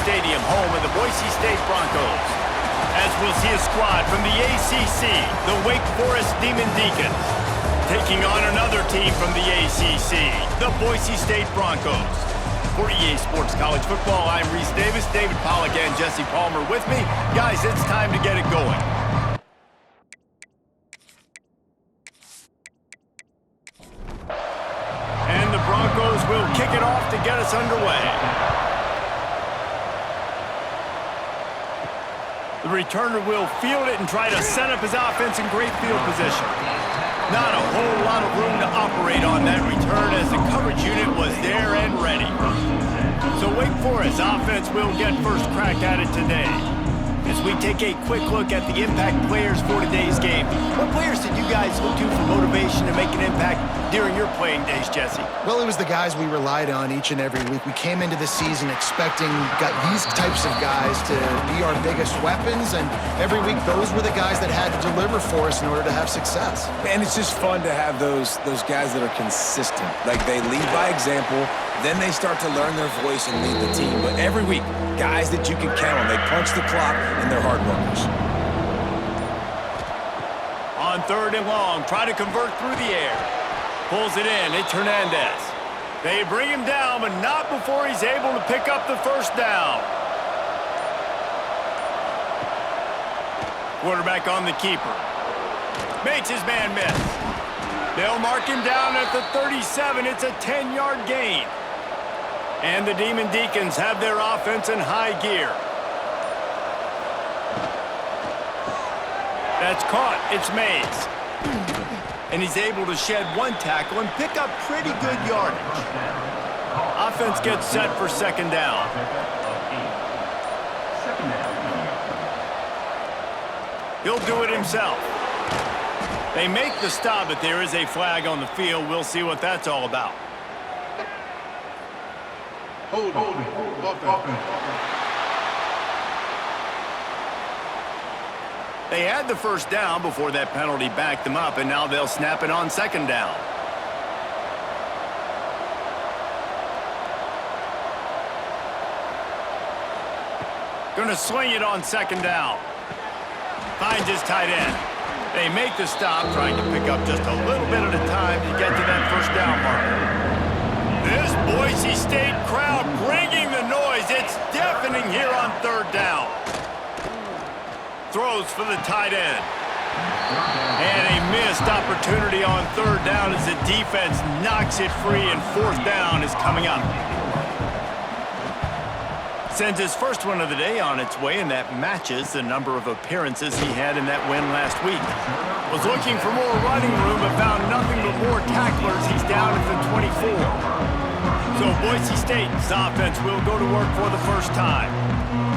Stadium, home of the Boise State Broncos. As we'll see a squad from the ACC, the Wake Forest Demon Deacons, taking on another team from the ACC, the Boise State Broncos. For EA Sports College Football, I'm Reese Davis, David Pollack, and Jesse Palmer with me. Guys, it's time to get it going. And the Broncos will kick it off to get us underway. The returner will field it and try to set up his offense in great field position. Not a whole lot of room to operate on that return as the coverage unit was there and ready. So Wake Forest offense will get first crack at it today. As we take a quick look at the impact players for today's game, what players did you guys look to for motivation to make an impact during your playing days, Jesse? Well, it was the guys we relied on each and every week. We came into the season expecting these types of guys to be our biggest weapons, and every week those were the guys that had to deliver for us in order to have success. And it's just fun to have those guys that are consistent. Like, they lead by example, then they start to learn their voice and lead the team. But every week, guys that you can count on. They punch the clock, and they're hard workers. On third and long, try to convert through the air. Pulls it in. It's Hernandez. They bring him down, but not before he's able to pick up the first down. Quarterback on the keeper. Makes his man miss. They'll mark him down at the 37. It's a 10-yard gain. And the Demon Deacons have their offense in high gear. That's caught. It's Mays. And he's able to shed one tackle and pick up pretty good yardage. Offense gets set for second down. He'll do it himself. They make the stop, but there is a flag on the field. We'll see what that's all about. Hold it. They had the first down before that penalty backed them up, and now they'll snap it on second down. Gonna swing it on second down. Finds his tight end. They make the stop, trying to pick up just a little bit at a time to get to that first down marker. This Boise State crowd bringing the noise. It's deafening here on third down. Throws for the tight end. And a missed opportunity on third down as the defense knocks it free, and fourth down is coming up. Sends his first one of the day on its way, and that matches the number of appearances he had in that win last week. Was looking for more running room, but found nothing but more tacklers. He's down at the 24. So Boise State's offense will go to work for the first time.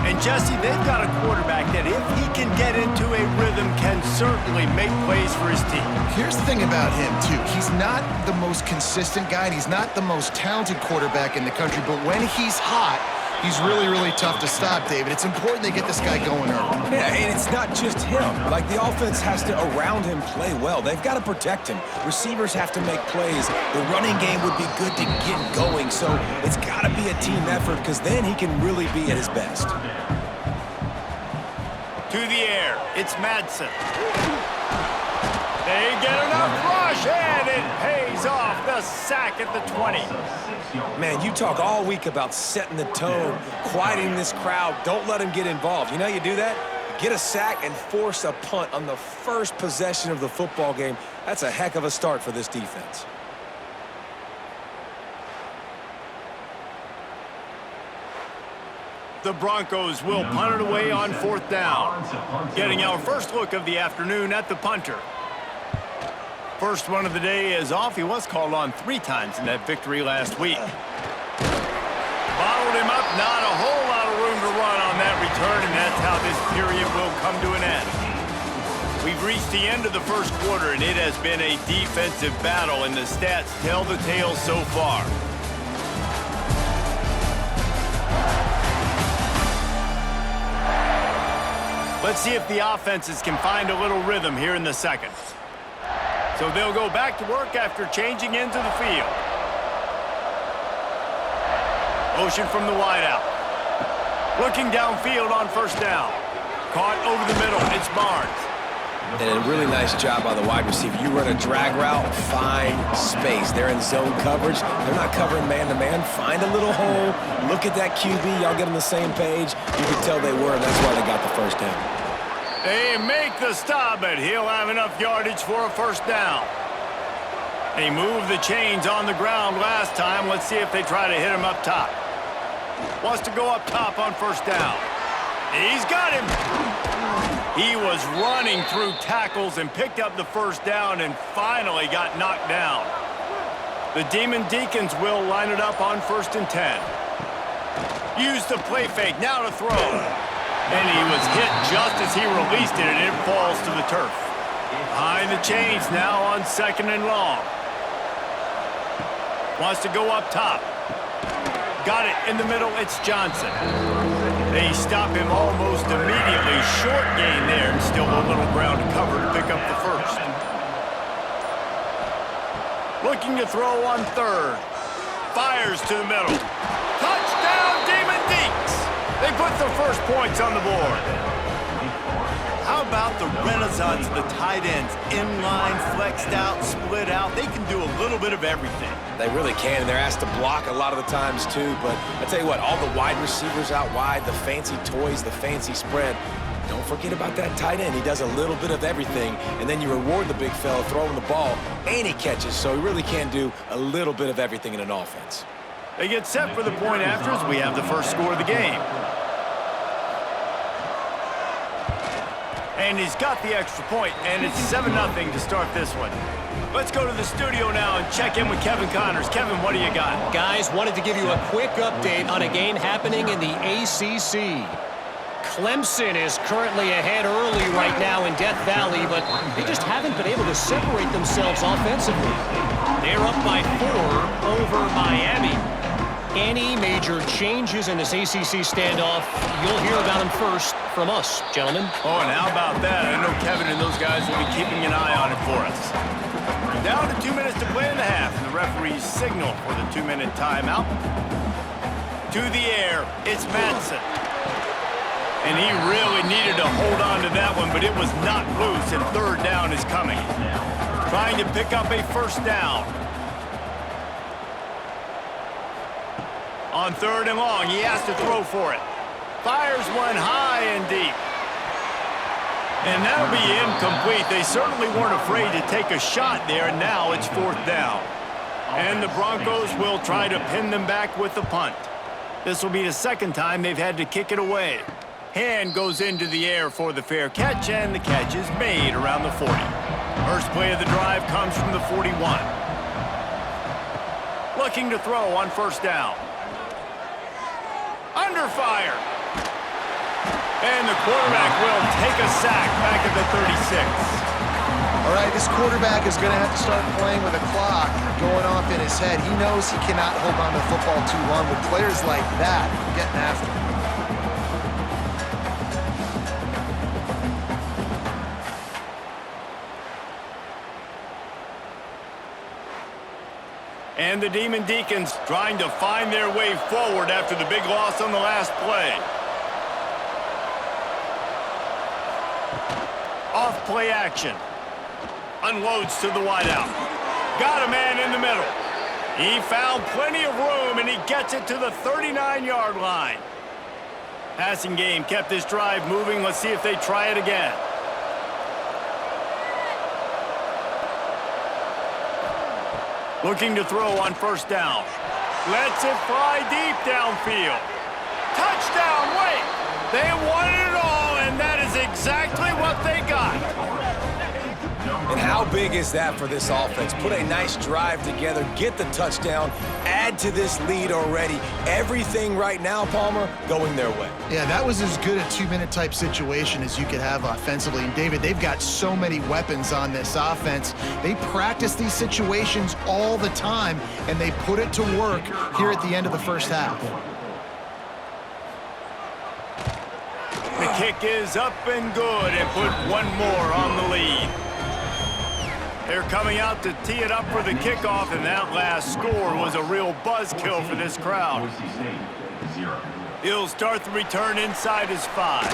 And Jesse, they've got a quarterback that if he can get into a rhythm can certainly make plays for his team. Here's the thing about him, too. He's not the most consistent guy, and he's not the most talented quarterback in the country, but when he's hot, he's really, really tough to stop, David. It's important they get this guy going early. Yeah, and it's not just him. Like, the offense has to, around him, play well. They've got to protect him. Receivers have to make plays. The running game would be good to get going, so it's got to be a team effort, because then he can really be at his best. To the air, it's Madsen. They get enough rush, and it pays off. The sack at the 20. Man, you talk all week about setting the tone, quieting this crowd. Don't let them get involved. You know how you do that? Get a sack and force a punt on the first possession of the football game. That's a heck of a start for this defense. The Broncos will punt it away on fourth down. Getting our first look of the afternoon at the punter. First one of the day is off. He was called on 3 times in that victory last week. Bottled him up. Not a whole lot of room to run on that return, and that's how this period will come to an end. We've reached the end of the first quarter, and it has been a defensive battle, and the stats tell the tale so far. Let's see if the offenses can find a little rhythm here in the second. So they'll go back to work after changing into the field. Motion from the wideout. Looking downfield on first down. Caught over the middle. It's Barnes. And a really nice job by the wide receiver. You run a drag route, find space. They're in zone coverage. They're not covering man-to-man. Find a little hole. Look at that QB. Y'all get on the same page. You can tell they were, and that's why they got the first down. They make the stop, but he'll have enough yardage for a first down. They moved the chains on the ground last time. Let's see if they try to hit him up top. Wants to go up top on first down. He's got him. He was running through tackles and picked up the first down and finally got knocked down. The Demon Deacons will line it up on 1st and 10. Use the play fake, now to throw. And he was hit just as he released it, and it falls to the turf. Behind the chains now on 2nd and long. Wants to go up top. Got it in the middle, it's Johnson. They stop him almost immediately. Short gain there, and still a little ground to cover to pick up the first. Looking to throw on 3rd. Fires to the middle. Touchdown, Demon Deeks! They put the first points on the board. How about the renaissance of the tight ends? Inline, flexed out, split out. They can do a little bit of everything. They really can, and they're asked to block a lot of the times too. But I tell you what, all the wide receivers out wide, the fancy toys, the fancy spread, don't forget about that tight end. He does a little bit of everything, and then you reward the big fella throwing the ball, and he catches, so he really can do a little bit of everything in an offense. They get set for the point after as we have the first score of the game. And he's got the extra point, and it's 7-0 to start this one. Let's go to the studio now and check in with Kevin Connors. Kevin, what do you got? Guys, wanted to give you a quick update on a game happening in the ACC. Clemson is currently ahead early right now in Death Valley, but they just haven't been able to separate themselves offensively. They're up by 4 over Miami. Any major changes in this ACC standoff, you'll hear about them first from us, gentlemen. Oh, and how about that? I know Kevin and those guys will be keeping an eye on it for us. Down to 2 minutes to play in the half, and the referees signal for the 2-minute timeout. To the air, it's Madsen. And he really needed to hold on to that one, but it was not loose, and 3rd down is coming. Trying to pick up a first down. On 3rd and long, he has to throw for it. Fires one high and deep. And that'll be incomplete. They certainly weren't afraid to take a shot there, and now it's 4th down. And the Broncos will try to pin them back with the punt. This will be the 2nd time they've had to kick it away. Hand goes into the air for the fair catch, and the catch is made around the 40. First play of the drive comes from the 41. Looking to throw on 1st down. Under fire. And the quarterback will take a sack back at the 36. All right, this quarterback is going to have to start playing with a clock going off in his head. He knows he cannot hold on to the football too long with players like that getting after him. And the Demon Deacons trying to find their way forward after the big loss on the last play. Off play action. Unloads to the wideout. Got a man in the middle. He found plenty of room, and he gets it to the 39-yard line. Passing game kept this drive moving. Let's see if they try it again. Looking to throw on 1st down. Lets it fly deep downfield. Touchdown, wait! They wanted it all, and that is exactly what they got. And how big is that for this offense? Put a nice drive together, get the touchdown, add to this lead already. Everything right now, Palmer, going their way. Yeah, that was as good a 2-minute type situation as you could have offensively. And David, they've got so many weapons on this offense. They practice these situations all the time, and they put it to work here at the end of the first half. The kick is up and good, and put one more on the lead. They're coming out to tee it up for the kickoff, and that last score was a real buzzkill for this crowd. He'll start the return inside his 5.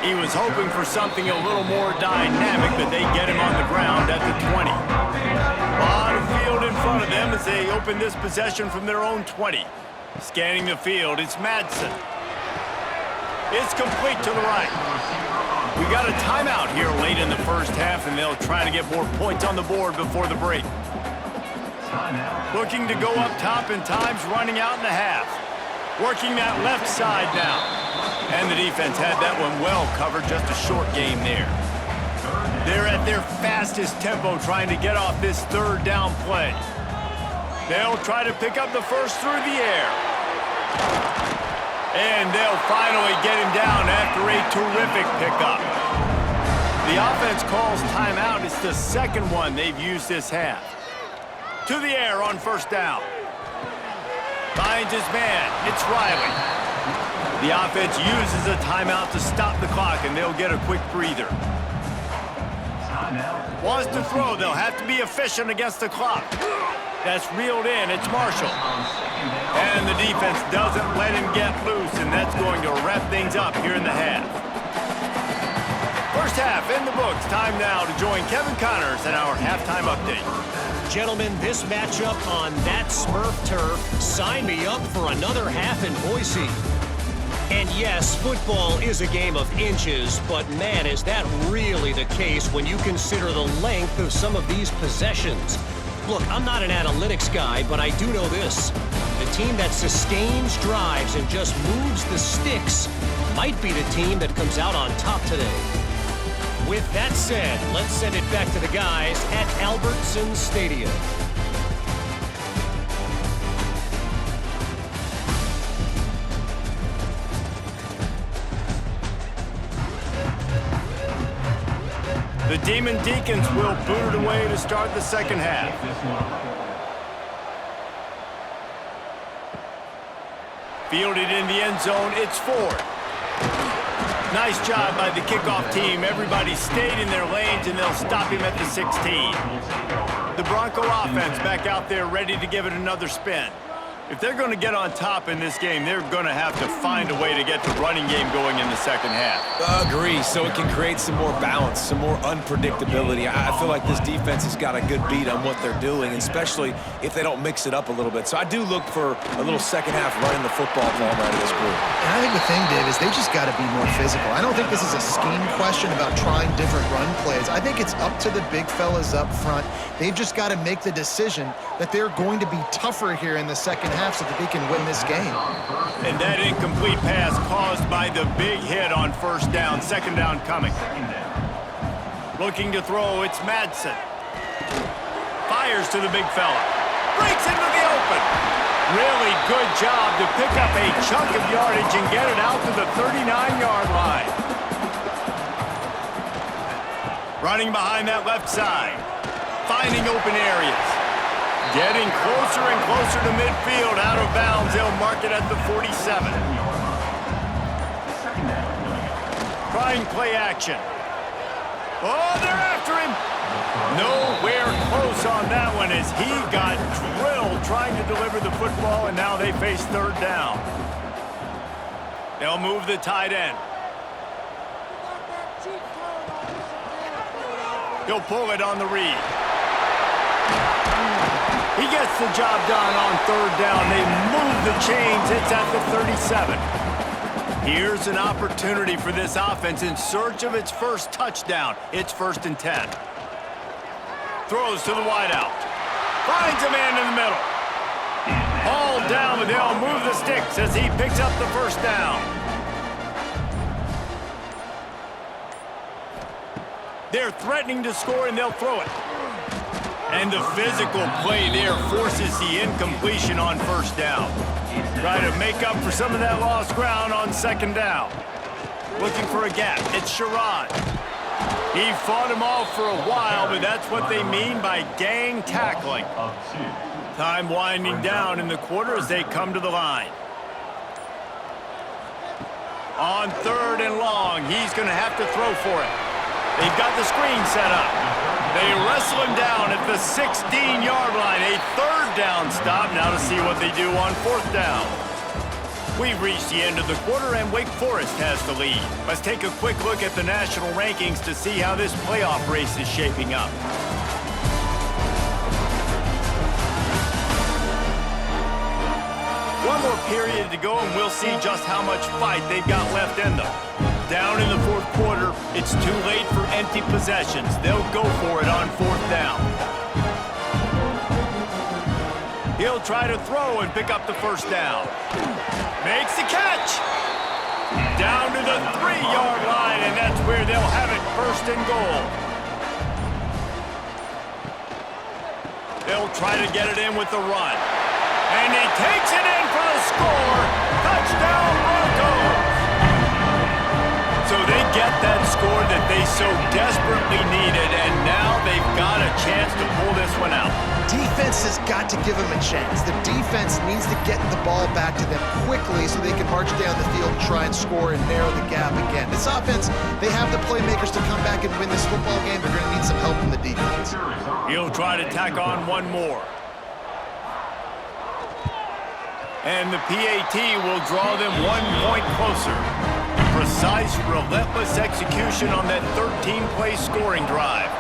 He was hoping for something a little more dynamic, but they get him on the ground at the 20. A lot of field in front of them as they open this possession from their own 20. Scanning the field, it's Madsen. It's complete to the right. We got a timeout here late in the first half, and they'll try to get more points on the board before the break. Looking to go up top, and time's running out in the half. Working that left side now. And the defense had that one well covered, just a short game there. They're at their fastest tempo trying to get off this third down play. They'll try to pick up the first through the air. And they'll finally get him down after a terrific pickup. The offense calls timeout. It's the second one they've used this half. To the air on first down. Finds his man. It's Riley. The offense uses a timeout to stop the clock, and they'll get a quick breather. Wants to throw. They'll have to be efficient against the clock. That's reeled in. It's Marshall. And the defense doesn't let him get loose, and that's going to wrap things up here in the half. First half in the books. Time now to join Kevin Connors in our halftime update. Gentlemen, this matchup on that Smurf turf, sign me up for another half in Boise. And yes, football is a game of inches, but man, is that really the case when you consider the length of some of these possessions. Look, I'm not an analytics guy, but I do know this. The team that sustains drives and just moves the sticks might be the team that comes out on top today. With that said, let's send it back to the guys at Albertson Stadium. The Demon Deacons will boot it away to start the second half. Fielded in the end zone, it's Ford. Nice job by the kickoff team. Everybody stayed in their lanes, and they'll stop him at the 16. The Bronco offense back out there ready to give it another spin. If they're going to get on top in this game, they're going to have to find a way to get the running game going in the second half. Agree, so it can create some more balance, some more unpredictability. I feel like this defense has got a good beat on what they're doing, especially if they don't mix it up a little bit. So I do look for a little second half running the football ball out of this group. And I think the thing, Dave, is they just got to be more physical. I don't think this is a scheme question about trying different run plays. I think it's up to the big fellas up front. They've just got to make the decision that they're going to be tougher here in the second half so that they can win this game. And that incomplete pass caused by the big hit on first down. Second down coming. Looking to throw, it's Madsen. Fires to the big fella. Breaks into the open. Really good job to pick up a chunk of yardage and get it out to the 39-yard line. Running behind that left side. Finding open areas. Getting closer and closer to midfield, out of bounds. They'll mark it at the 47. Trying play action. Oh, they're after him. Nowhere close on that one as he got drilled trying to deliver the football, and now they face third down. They'll move the tight end. He'll pull it on the read. He gets the job done on third down. They move the chains. It's at the 37. Here's an opportunity for this offense in search of its first touchdown. It's 1st and 10. Throws to the wideout. Finds a man in the middle. All down, but they'll move the sticks as he picks up the first down. They're threatening to score, and they'll throw it. And the physical play there forces the incompletion on first down. Try to make up for some of that lost ground on second down. Looking for a gap. It's Sherrod. He fought him off for a while, but that's what they mean by gang tackling. Time winding down in the quarter as they come to the line. On third and long, he's going to have to throw for it. They've got the screen set up. They wrestle him down at the 16-yard line. A third down stop. Now to see what they do on fourth down. We've reached the end of the quarter, and Wake Forest has the lead. Let's take a quick look at the national rankings to see how this playoff race is shaping up. One more period to go, and we'll see just how much fight they've got left in them. Down in the fourth quarter, it's too late for empty possessions. They'll go for it on fourth down. He'll try to throw and pick up the first down. Makes the catch. Down to the 3-yard line, and that's where they'll have it, first and goal. They'll try to get it in with the run. And he takes it in for the score. Touchdown, Broncos. So they get that score that they so desperately needed, and now they've got a chance to pull this one out. Defense has got to give them a chance. The defense needs to get the ball back to them quickly so they can march down the field and try and score and narrow the gap again. This offense, they have the playmakers to come back and win this football game. They're going to need some help from the defense. He'll try to tack on one more. And the PAT will draw them 1 point closer. Precise, relentless execution on that 13-play scoring drive.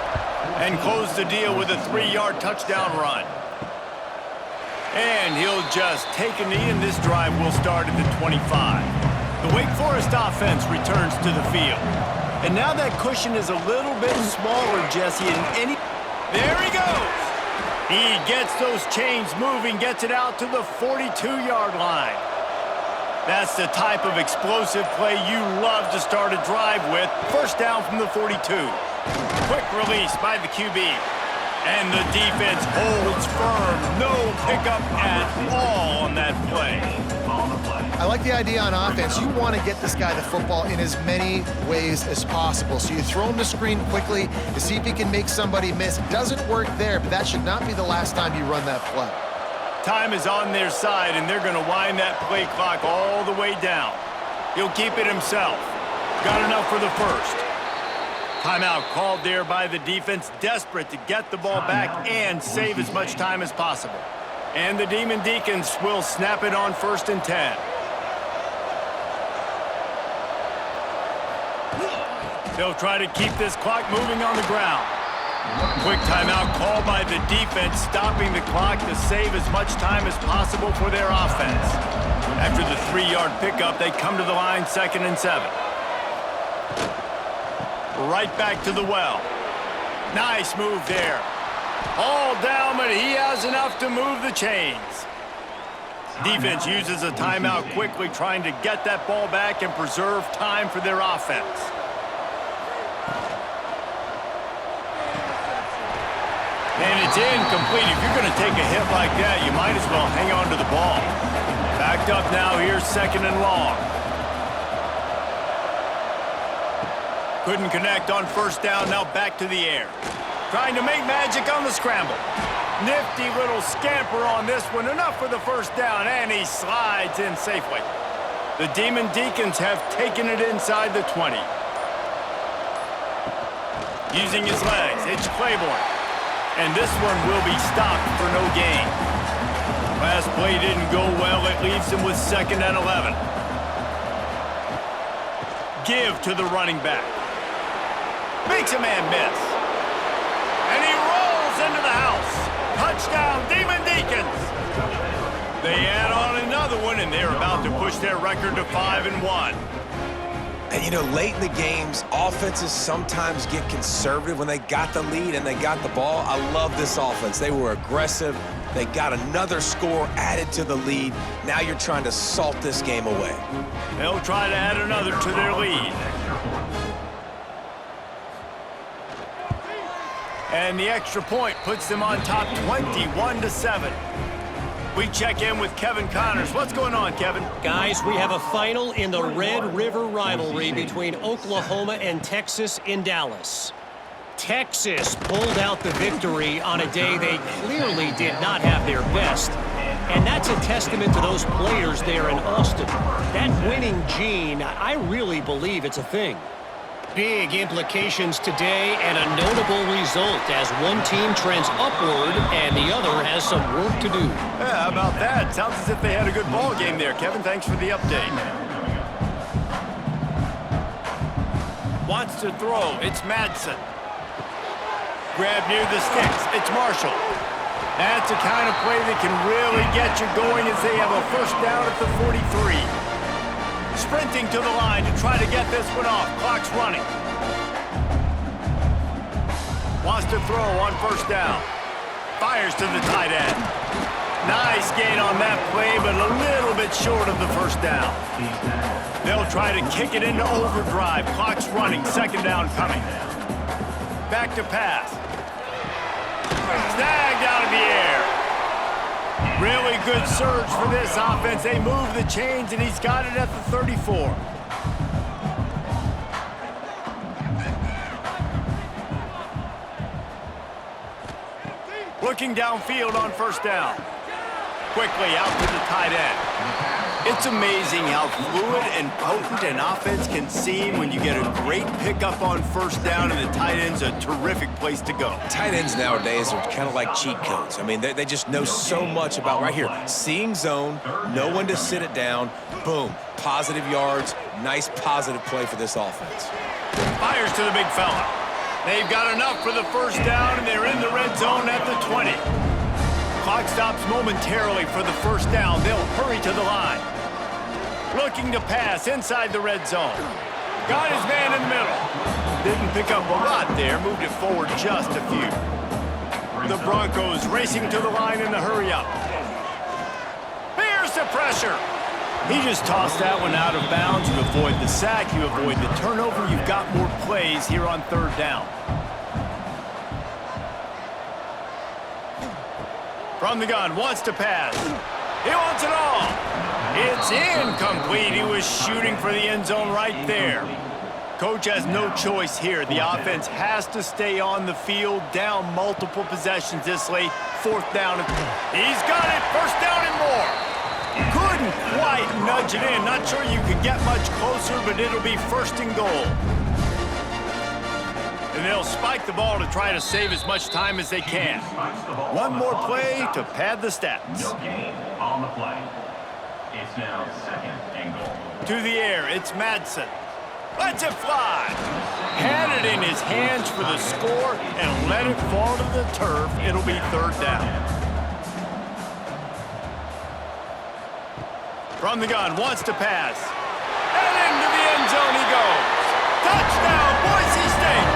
And close the deal with a 3-yard touchdown run. And he'll just take a knee, and this drive will start at the 25. The Wake Forest offense returns to the field. And now that cushion is a little bit smaller, Jesse, There he goes! He gets those chains moving, gets it out to the 42-yard line. That's the type of explosive play you love to start a drive with. First down from the 42. Quick release by the QB. And the defense holds firm. No pickup at all on that play. I like the idea on offense. You want to get this guy the football in as many ways as possible. So you throw him the screen quickly to see if he can make somebody miss. It doesn't work there, but that should not be the last time you run that play. Time is on their side, and they're going to wind that play clock all the way down. He'll keep it himself. Got enough for the first. Timeout called there by the defense, desperate to get the ball back and save as much time as possible. And the Demon Deacons will snap it on 1st and 10. They'll try to keep this clock moving on the ground. Quick timeout called by the defense, stopping the clock to save as much time as possible for their offense. After the 3-yard pickup, they come to the line, 2nd and 7. Right back to the well. Nice move there. All down, but he has enough to move the chains. Defense uses a timeout quickly, trying to get that ball back and preserve time for their offense. And it's incomplete. If you're going to take a hit like that, you might as well hang on to the ball. Backed up now, here's 2nd and long. Couldn't connect on 1st down, now back to the air. Trying to make magic on the scramble. Nifty little scamper on this one, enough for the 1st down, and he slides in safely. The Demon Deacons have taken it inside the 20. Using his legs, it's Claiborne. And this one will be stopped for no gain. Last play didn't go well. It leaves him with 2nd and 11. Give to the running back. Makes a man miss. And he rolls into the house. Touchdown, Demon Deacons. They add on another one, and they're about to push their record to 5-1. And, you know, late in the games, offenses sometimes get conservative when they got the lead and they got the ball. I love this offense. They were aggressive. They got another score added to the lead. Now you're trying to salt this game away. They'll try to add another to their lead. And the extra point puts them on top 21-7. We check in with Kevin Connors. What's going on, Kevin? Guys, we have a final in the Red River rivalry between Oklahoma and Texas in Dallas. Texas pulled out the victory on a day they clearly did not have their best. And that's a testament to those players there in Austin. That winning gene, I really believe it's a thing. Big implications today and a notable result as one team trends upward and the other has some work to do. Yeah, how about that? Sounds as if they had a good ball game there. Kevin, thanks for the update. Wants to throw. It's Madsen. Grab near the sticks. It's Marshall. That's the kind of play that can really get you going as they have a first down at the 43. Sprinting to the line to try to get this one off. Clock's running. Wants to throw on first down. Fires to the tight end. Nice gain on that play, but a little bit short of the first down. They'll try to kick it into overdrive. Clock's running. Second down coming. Back to pass. Snagged out of the air. Really good surge for this offense. They move the chains, and he's got it at the 34. Looking downfield on first down. Quickly out to the tight end. It's amazing how fluid and potent an offense can seem when you get a great pickup on first down, and the tight end's a terrific place to go. Tight ends nowadays are kind of like cheat codes. I mean, they just know so much about right here. Seeing zone, know when to sit it down, boom, positive yards, nice positive play for this offense. Fires to the big fella. They've got enough for the first down, and they're in the red zone at the 20. Clock stops momentarily for the first down. They'll hurry to the line. Looking to pass inside the red zone. Got his man in the middle. Didn't pick up a lot there. Moved it forward just a few. The Broncos racing to the line in the hurry-up. Here's the pressure. He just tossed that one out of bounds. You avoid the sack. You avoid the turnover. You've got more plays here on third down. From the gun, wants to pass. He wants it all. It's incomplete. He was shooting for the end zone right there. Coach has no choice here. The offense has to stay on the field, down multiple possessions this late. Fourth down. He's got it. First down and more. Couldn't quite nudge it in. Not sure you can get much closer, but it'll be first and goal. And they'll spike the ball to try to save as much time as they can. One more play to pad the stats. On the play. It's now second and goal. To the air, it's Madsen. Lets it fly. Had it in his hands for the score and let it fall to the turf. It'll be third down. From the gun, wants to pass. And into the end zone he goes. Touchdown, Boise State.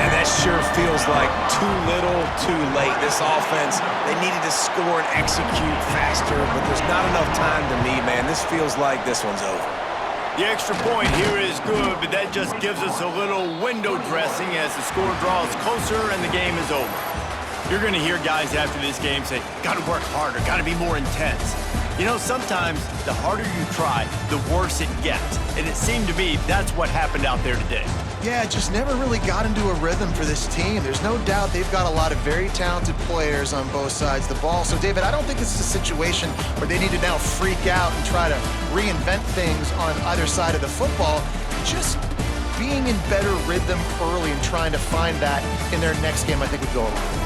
And that sure feels like too little, too late. This offense, they needed to score and execute faster, but there's not enough time to me, man. This feels like this one's over. The extra point here is good, but that just gives us a little window dressing as the score draws closer and the game is over. You're going to hear guys after this game say, got to work harder, got to be more intense. You know, sometimes the harder you try, the worse it gets. And it seemed to me that's what happened out there today. Yeah, it just never really got into a rhythm for this team. There's no doubt they've got a lot of very talented players on both sides of the ball. So, David, I don't think this is a situation where they need to now freak out and try to reinvent things on either side of the football. Just being in better rhythm early and trying to find that in their next game, I think, would go a long way.